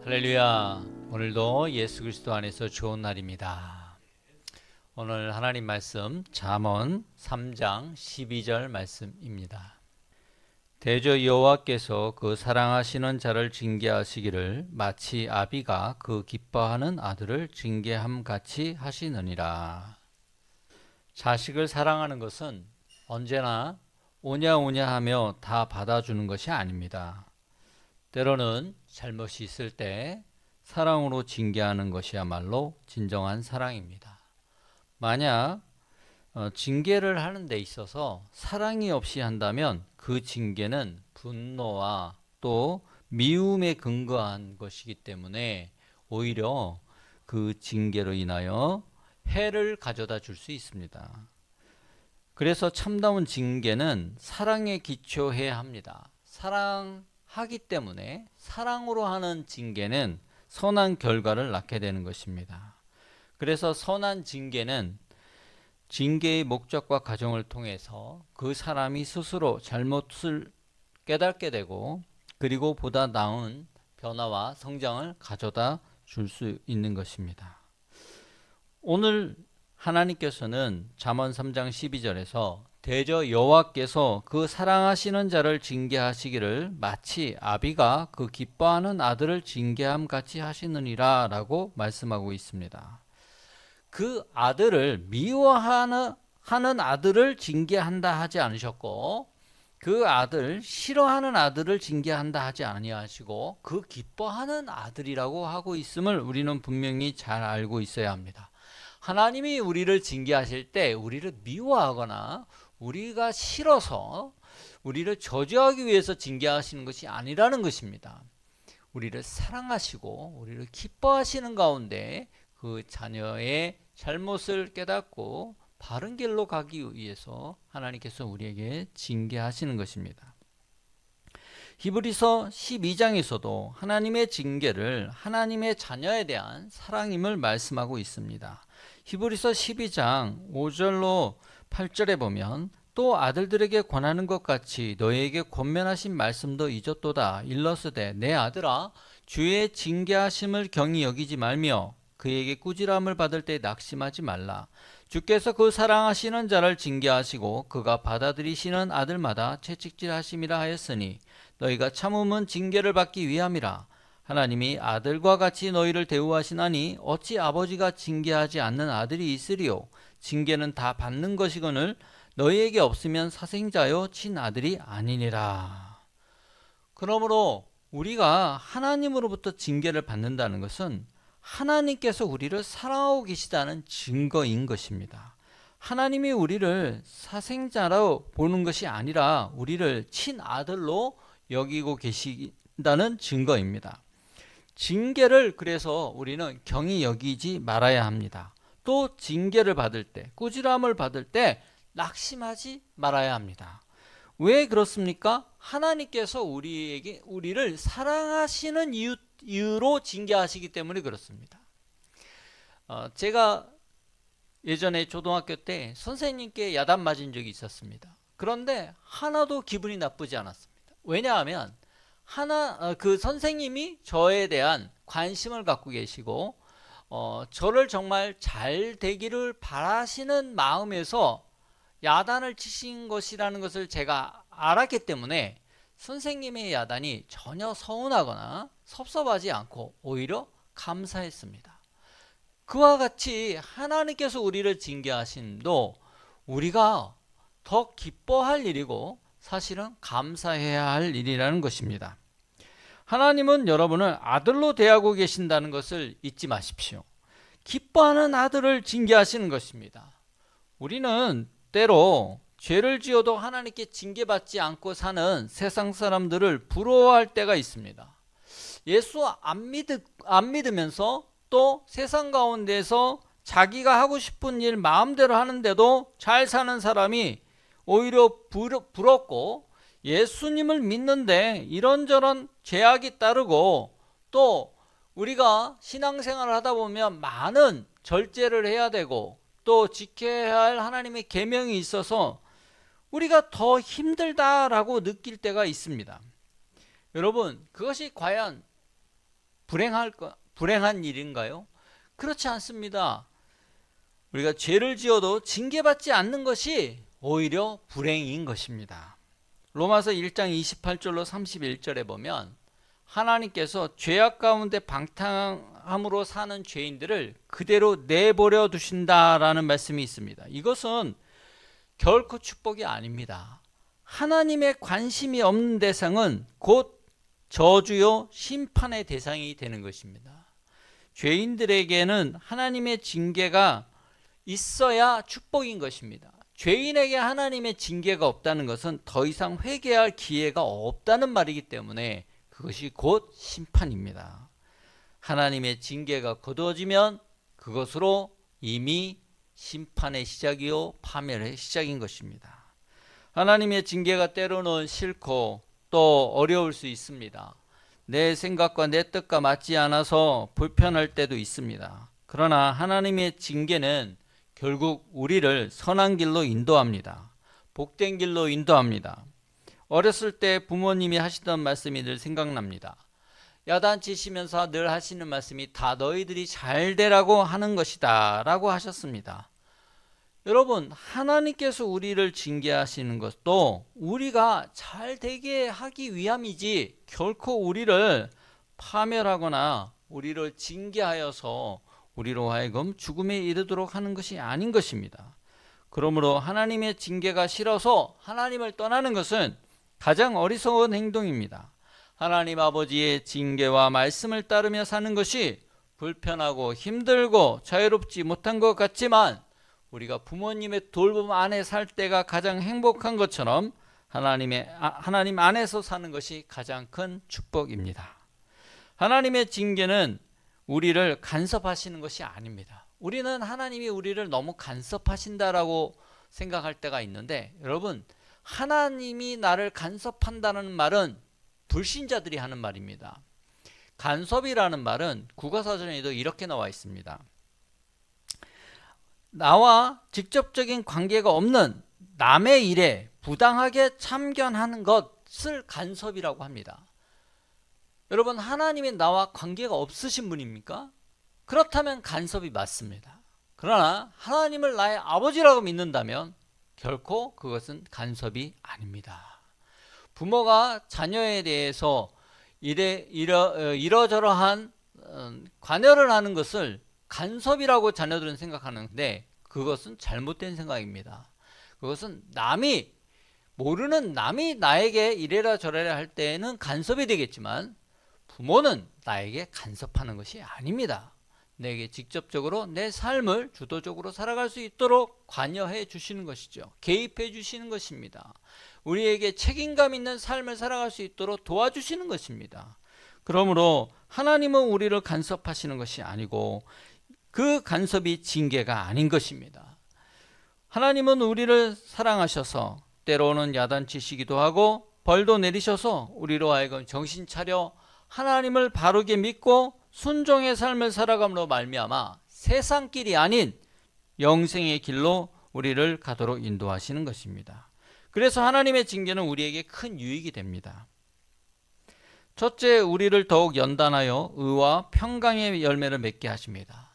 할렐루야. 오늘도 예수 그리스도 안에서 좋은 날입니다. 오늘 하나님 말씀 잠언 3장 12절 말씀입니다. 대저 여호와께서 그 사랑하시는 자를 징계하시기를 마치 아비가 그 기뻐하는 아들을 징계함 같이 하시느니라. 자식을 사랑하는 것은 언제나 오냐 오냐 하며 다 받아주는 것이 아닙니다. 때로는 잘못이 있을 때 사랑으로 징계하는 것이야말로 진정한 사랑입니다. 만약 징계를 하는 데 있어서 사랑이 없이 한다면 그 징계는 분노와 또 미움에 근거한 것이기 때문에 오히려 그 징계로 인하여 해를 가져다 줄 수 있습니다. 그래서 참다운 징계는 사랑에 기초해야 합니다. 사랑하기 때문에 사랑으로 하는 징계는 선한 결과를 낳게 되는 것입니다. 그래서 선한 징계는 징계의 목적과 과정을 통해서 그 사람이 스스로 잘못을 깨닫게 되고 그리고 보다 나은 변화와 성장을 가져다 줄 수 있는 것입니다. 오늘 하나님께서는 잠언 3장 12절에서 대저 여호와께서 그 사랑하시는 자를 징계하시기를 마치 아비가 그 기뻐하는 아들을 징계함 같이 하시느니라 라고 말씀하고 있습니다. 그 아들을 미워하는 아들을 징계한다 하지 않으셨고 그 아들 싫어하는 아들을 징계한다 하지 아니하시고 그 기뻐하는 아들이라고 하고 있음을 우리는 분명히 잘 알고 있어야 합니다. 하나님이 우리를 징계하실 때 우리를 미워하거나 우리가 싫어서 우리를 저주하기 위해서 징계하시는 것이 아니라는 것입니다. 우리를 사랑하시고 우리를 기뻐하시는 가운데 그 자녀의 잘못을 깨닫고 바른 길로 가기 위해서 하나님께서 우리에게 징계하시는 것입니다. 히브리서 12장에서도 하나님의 징계를 하나님의 자녀에 대한 사랑임을 말씀하고 있습니다. 히브리서 12장 5절로 8절에 보면 또 아들들에게 권하는 것 같이 너희에게 권면하신 말씀도 잊었도다. 일러스되 내 아들아 주의 징계하심을 경히 여기지 말며 그에게 꾸지람을 받을 때 낙심하지 말라. 주께서 그 사랑하시는 자를 징계하시고 그가 받아들이시는 아들마다 채찍질하심이라 하였으니 너희가 참음은 징계를 받기 위함이라. 하나님이 아들과 같이 너희를 대우하시나니 어찌 아버지가 징계하지 않는 아들이 있으리요. 징계는 다 받는 것이거늘 너희에게 없으면 사생자요 친아들이 아니니라. 그러므로 우리가 하나님으로부터 징계를 받는다는 것은 하나님께서 우리를 사랑하고 계시다는 증거인 것입니다. 하나님이 우리를 사생자로 보는 것이 아니라 우리를 친아들로 여기고 계신다는 증거입니다. 징계를 그래서 우리는 경히 여기지 말아야 합니다. 또 징계를 받을 때, 꾸지람을 받을 때 낙심하지 말아야 합니다. 왜 그렇습니까? 하나님께서 우리를 사랑하시는 이유로 징계하시기 때문에 그렇습니다. 제가 예전에 초등학교 때 선생님께 야단 맞은 적이 있었습니다. 그런데 하나도 기분이 나쁘지 않았습니다. 왜냐하면 그 선생님이 저에 대한 관심을 갖고 계시고 저를 정말 잘 되기를 바라시는 마음에서 야단을 치신 것이라는 것을 제가 알았기 때문에 선생님의 야단이 전혀 서운하거나 섭섭하지 않고 오히려 감사했습니다. 그와 같이 하나님께서 우리를 징계하심도 우리가 더 기뻐할 일이고 사실은 감사해야 할 일이라는 것입니다. 하나님은 여러분을 아들로 대하고 계신다는 것을 잊지 마십시오. 기뻐하는 아들을 징계하시는 것입니다. 우리는 때로 죄를 지어도 하나님께 징계받지 않고 사는 세상 사람들을 부러워할 때가 있습니다. 예수 안 믿으면서 또 세상 가운데서 자기가 하고 싶은 일 마음대로 하는데도 잘 사는 사람이 오히려 부럽고 예수님을 믿는데 이런저런 죄악이 따르고 또 우리가 신앙생활을 하다 보면 많은 절제를 해야 되고 또 지켜야 할 하나님의 계명이 있어서 우리가 더 힘들다라고 느낄 때가 있습니다. 여러분, 그것이 과연 불행한 일인가요? 그렇지 않습니다. 우리가 죄를 지어도 징계받지 않는 것이 오히려 불행인 것입니다. 로마서 1장 28절로 31절에 보면 하나님께서 죄악 가운데 방탕함으로 사는 죄인들을 그대로 내버려 두신다라는 말씀이 있습니다. 이것은 결코 축복이 아닙니다. 하나님의 관심이 없는 대상은 곧 저주요 심판의 대상이 되는 것입니다. 죄인들에게는 하나님의 징계가 있어야 축복인 것입니다. 죄인에게 하나님의 징계가 없다는 것은 더 이상 회개할 기회가 없다는 말이기 때문에 그것이 곧 심판입니다. 하나님의 징계가 거두어지면 그것으로 이미 심판의 시작이요 파멸의 시작인 것입니다. 하나님의 징계가 때로는 싫고 또 어려울 수 있습니다. 내 생각과 내 뜻과 맞지 않아서 불편할 때도 있습니다. 그러나 하나님의 징계는 결국 우리를 선한 길로 인도합니다. 복된 길로 인도합니다. 어렸을 때 부모님이 하시던 말씀이 늘 생각납니다. 야단치시면서 늘 하시는 말씀이 다 너희들이 잘 되라고 하는 것이다 라고 하셨습니다. 여러분, 하나님께서 우리를 징계하시는 것도 우리가 잘 되게 하기 위함이지 결코 우리를 파멸하거나 우리를 징계하여서 우리로 하여금 죽음에 이르도록 하는 것이 아닌 것입니다. 그러므로 하나님의 징계가 싫어서 하나님을 떠나는 것은 가장 어리석은 행동입니다. 하나님 아버지의 징계와 말씀을 따르며 사는 것이 불편하고 힘들고 자유롭지 못한 것 같지만 우리가 부모님의 돌봄 안에 살 때가 가장 행복한 것처럼 하나님 안에서 사는 것이 가장 큰 축복입니다. 하나님의 징계는 우리를 간섭하시는 것이 아닙니다. 우리는 하나님이 우리를 너무 간섭하신다라고 생각할 때가 있는데, 여러분, 하나님이 나를 간섭한다는 말은 불신자들이 하는 말입니다. 간섭이라는 말은 국어사전에도 이렇게 나와 있습니다. 나와 직접적인 관계가 없는 남의 일에 부당하게 참견하는 것을 간섭이라고 합니다. 여러분, 하나님이 나와 관계가 없으신 분입니까? 그렇다면 간섭이 맞습니다. 그러나 하나님을 나의 아버지라고 믿는다면 결코 그것은 간섭이 아닙니다. 부모가 자녀에 대해서 이러저러한 관여를 하는 것을 간섭이라고 자녀들은 생각하는데 그것은 잘못된 생각입니다. 그것은 모르는 남이 나에게 이래라 저래라 할 때에는 간섭이 되겠지만 부모는 나에게 간섭하는 것이 아닙니다. 내게 직접적으로 내 삶을 주도적으로 살아갈 수 있도록 관여해 주시는 것이죠. 개입해 주시는 것입니다. 우리에게 책임감 있는 삶을 살아갈 수 있도록 도와주시는 것입니다. 그러므로 하나님은 우리를 간섭하시는 것이 아니고 그 간섭이 징계가 아닌 것입니다. 하나님은 우리를 사랑하셔서 때로는 야단치시기도 하고 벌도 내리셔서 우리로 하여금 정신 차려 하나님을 바르게 믿고 순종의 삶을 살아감으로 말미암아 세상길이 아닌 영생의 길로 우리를 가도록 인도하시는 것입니다. 그래서 하나님의 징계는 우리에게 큰 유익이 됩니다. 첫째, 우리를 더욱 연단하여 의와 평강의 열매를 맺게 하십니다.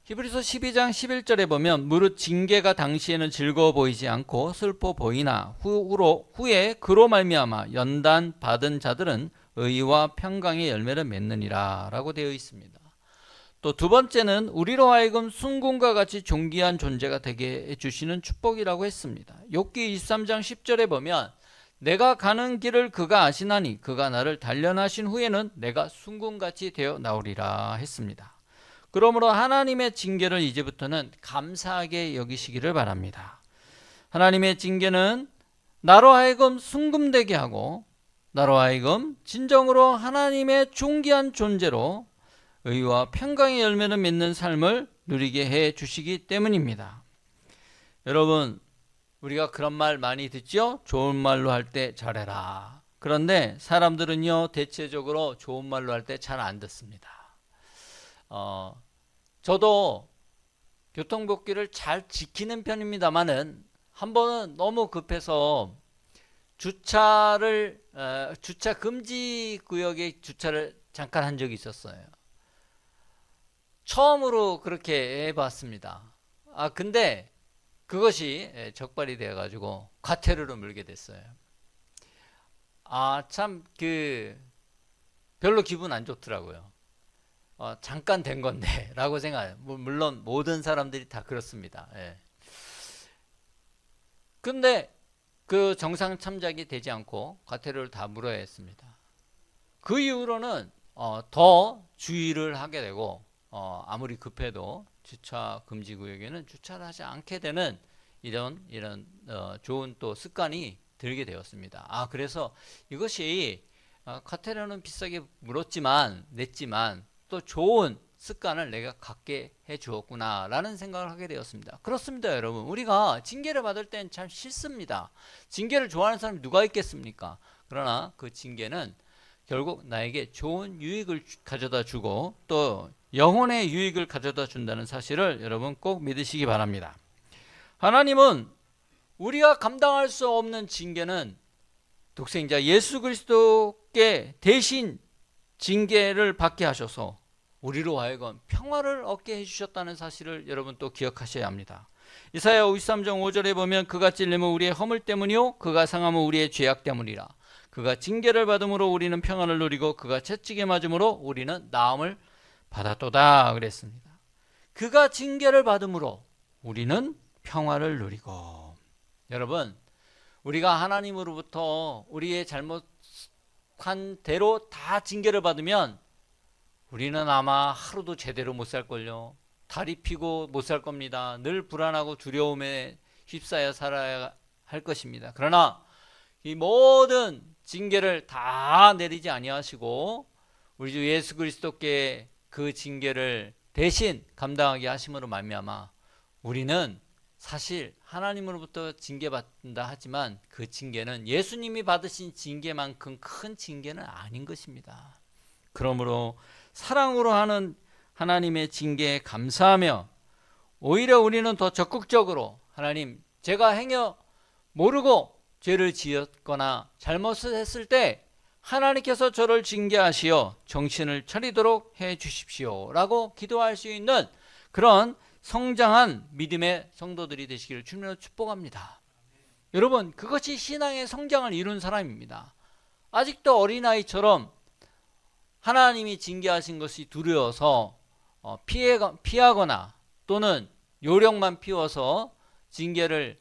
히브리서 12장 11절에 보면 무릇 징계가 당시에는 즐거워 보이지 않고 슬퍼 보이나 후에 그로 말미암아 연단 받은 자들은 의와 평강의 열매를 맺느니라 라고 되어 있습니다. 또 두 번째는 우리로 하여금 순금과 같이 존귀한 존재가 되게 해주시는 축복이라고 했습니다. 욥기 23장 10절에 보면 내가 가는 길을 그가 아시나니 그가 나를 단련하신 후에는 내가 순금같이 되어 나오리라 했습니다. 그러므로 하나님의 징계를 이제부터는 감사하게 여기시기를 바랍니다. 하나님의 징계는 나로 하여금 순금되게 하고 나로 하여금 진정으로 하나님의 존귀한 존재로 의와 평강의 열매를 맺는 삶을 누리게 해 주시기 때문입니다. 여러분, 우리가 그런 말 많이 듣죠? 좋은 말로 할 때 잘해라. 그런데 사람들은요, 대체적으로 좋은 말로 할 때 잘 안 듣습니다. 저도 교통법규를 잘 지키는 편입니다만은 한 번은 너무 급해서 주차 금지 구역에 주차를 잠깐 한 적이 있었어요. 처음으로 그렇게 해봤습니다. 근데 그것이 적발이 되어가지고 과태료로 물게 됐어요. 참 별로 기분 안 좋더라고요. 잠깐 된 건데 라고 생각해요. 물론 모든 사람들이 다 그렇습니다. 예. 근데 그 정상 참작이 되지 않고 과태료를 다 물어야 했습니다. 그 이후로는 더 주의를 하게 되고 아무리 급해도 주차 금지 구역에는 주차를 하지 않게 되는 이런 좋은 또 습관이 들게 되었습니다. 그래서 이것이 과태료는 비싸게 냈지만 또 좋은 습관을 내가 갖게 해 주었구나 라는 생각을 하게 되었습니다. 그렇습니다, 여러분. 우리가 징계를 받을 땐 참 싫습니다. 징계를 좋아하는 사람이 누가 있겠습니까? 그러나 그 징계는 결국 나에게 좋은 유익을 가져다 주고 또 영혼의 유익을 가져다 준다는 사실을 여러분 꼭 믿으시기 바랍니다. 하나님은 우리가 감당할 수 없는 징계는 독생자 예수 그리스도께 대신 징계를 받게 하셔서 우리로 하여금 평화를 얻게 해주셨다는 사실을 여러분 또 기억하셔야 합니다. 이사야 53장 5절에 보면 그가 찔림은 우리의 허물 때문이요 그가 상함은 우리의 죄악 때문이라. 그가 징계를 받음으로 우리는 평안을 누리고 그가 채찍에 맞음으로 우리는 나음을 받았도다 그랬습니다. 그가 징계를 받음으로 우리는 평화를 누리고. 여러분, 우리가 하나님으로부터 우리의 잘못한 대로 다 징계를 받으면 우리는 아마 하루도 제대로 못 살걸요. 다리 피고 못 살 겁니다. 늘 불안하고 두려움에 휩싸여 살아야 할 것입니다. 그러나 이 모든 징계를 다 내리지 아니하시고 우리 주 예수 그리스도께 그 징계를 대신 감당하게 하심으로 말미암아 우리는 사실 하나님으로부터 징계받는다 하지만 그 징계는 예수님이 받으신 징계만큼 큰 징계는 아닌 것입니다. 그러므로 사랑으로 하는 하나님의 징계에 감사하며 오히려 우리는 더 적극적으로 하나님, 제가 행여 모르고 죄를 지었거나 잘못을 했을 때 하나님께서 저를 징계하시어 정신을 차리도록 해 주십시오 라고 기도할 수 있는 그런 성장한 믿음의 성도들이 되시기를 주님으로 축복합니다. 여러분, 그것이 신앙의 성장을 이룬 사람입니다. 아직도 어린아이처럼 하나님이 징계하신 것이 두려워서 피하거나 또는 요령만 피워서 징계를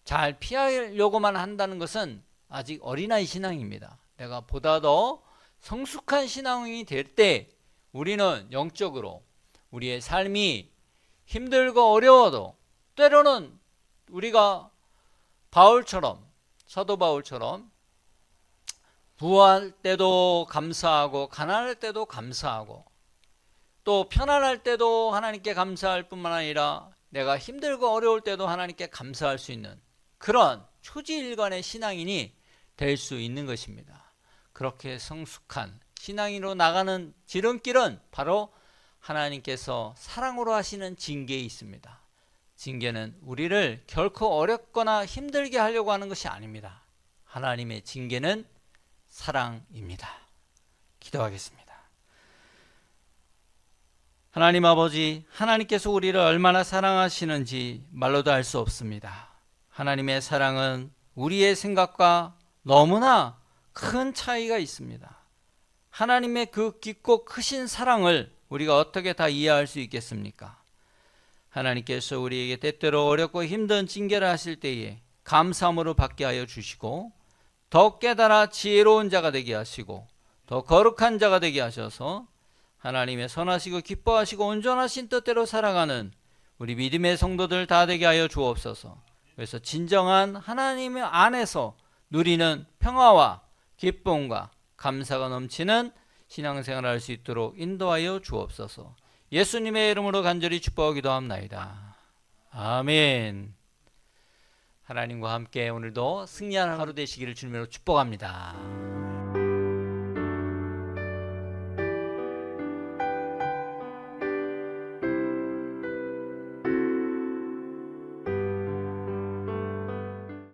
잘 피하려고만 한다는 것은 아직 어린아이 신앙입니다. 내가 보다 더 성숙한 신앙이 될 때 우리는 영적으로 우리의 삶이 힘들고 어려워도 때로는 우리가 사도 바울처럼 부할 때도 감사하고 가난할 때도 감사하고 또 편안할 때도 하나님께 감사할 뿐만 아니라 내가 힘들고 어려울 때도 하나님께 감사할 수 있는 그런 초지일관의 신앙인이 될 수 있는 것입니다. 그렇게 성숙한 신앙인으로 나가는 지름길은 바로 하나님께서 사랑으로 하시는 징계에 있습니다. 징계는 우리를 결코 어렵거나 힘들게 하려고 하는 것이 아닙니다. 하나님의 징계는 사랑입니다. 기도하겠습니다. 하나님 아버지, 하나님께서 우리를 얼마나 사랑하시는지 말로도 알 수 없습니다. 하나님의 사랑은 우리의 생각과 너무나 큰 차이가 있습니다. 하나님의 그 깊고 크신 사랑을 우리가 어떻게 다 이해할 수 있겠습니까? 하나님께서 우리에게 때때로 어렵고 힘든 징계를 하실 때에 감사함으로 받게 하여 주시고 더 깨달아 지혜로운 자가 되게 하시고 더 거룩한 자가 되게 하셔서 하나님의 선하시고 기뻐하시고 온전하신 뜻대로 살아가는 우리 믿음의 성도들 다 되게 하여 주옵소서. 그래서 진정한 하나님 안에서 누리는 평화와 기쁨과 감사가 넘치는 신앙생활을 할 수 있도록 인도하여 주옵소서. 예수님의 이름으로 간절히 축복하고 기도합나이다. 아멘. 하나님과 함께 오늘도 승리하는 하루 되시기를 주님으로 축복합니다.